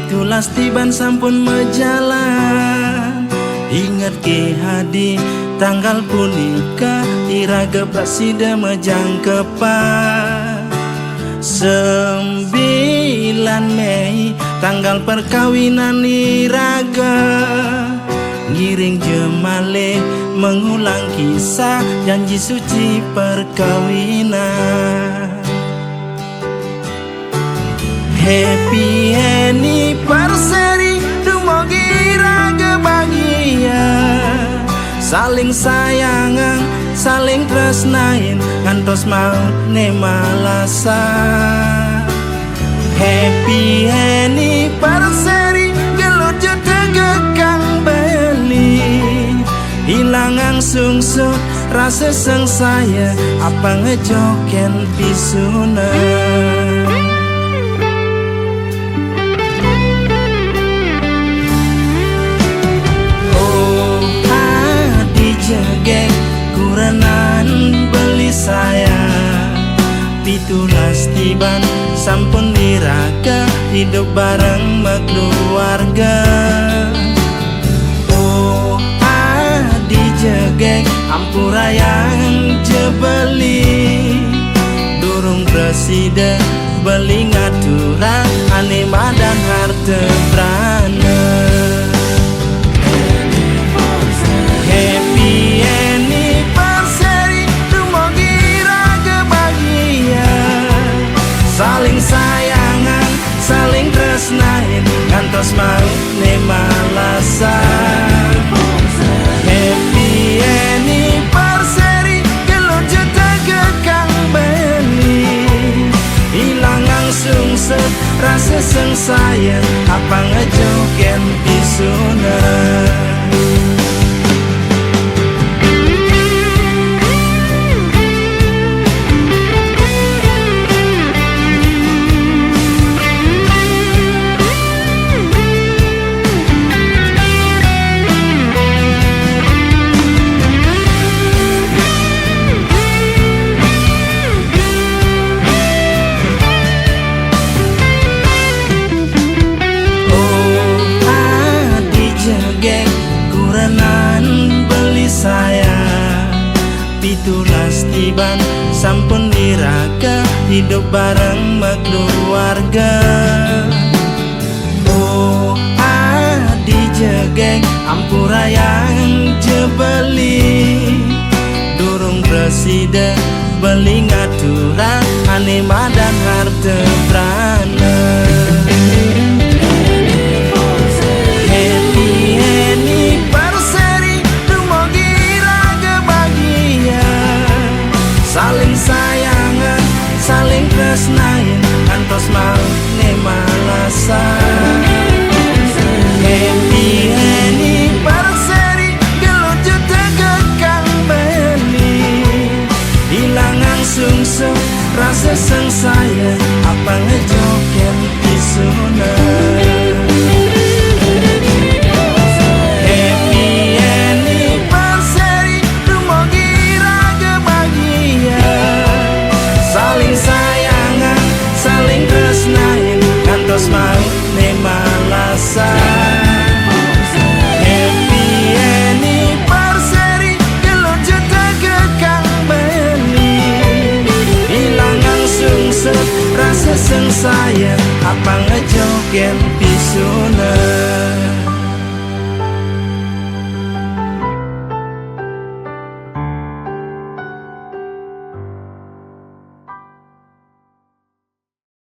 Pitulas tiban sampun mejalan, ingat ke hadi tanggal punika iraga prasida majangkepan. 9 Mei tanggal perkawinan iraga, ngiring jemale mengulang kisah janji suci perkawinan. Happy anniversary, dumugi iraga bahagia, saling sayangan, saling tresnain, ngantos maut ne malasa. Happy anniversary, gelut juta kang beli, hilangan sungsut rasa sengsaya, apa ngejoken pisuna. Jegek kuranan beli saya, pitulas tiban sampun diraga, hidup bareng keluarga. Oh adi jegek ampura yang jebeli, durung presiden beli ngatura ane madan harta prana. Happy anniversary, dumugi iraga bahagia, saling sayangan, saling tresnain, ngantos maut ne malasa. Happy anniversary, gelut juta kang beli, hilangan sungsut rasa sengsaya, apa ngejoken pisuna. Saya pitulas tiban sampun diraga, hidup bareng keluarga. Oh adi jegek ampura yang jebeli, durung presiden beli ngatura ane madan harta prana. Saling sayangan, saling tresnain, ngantos maut ne malasa.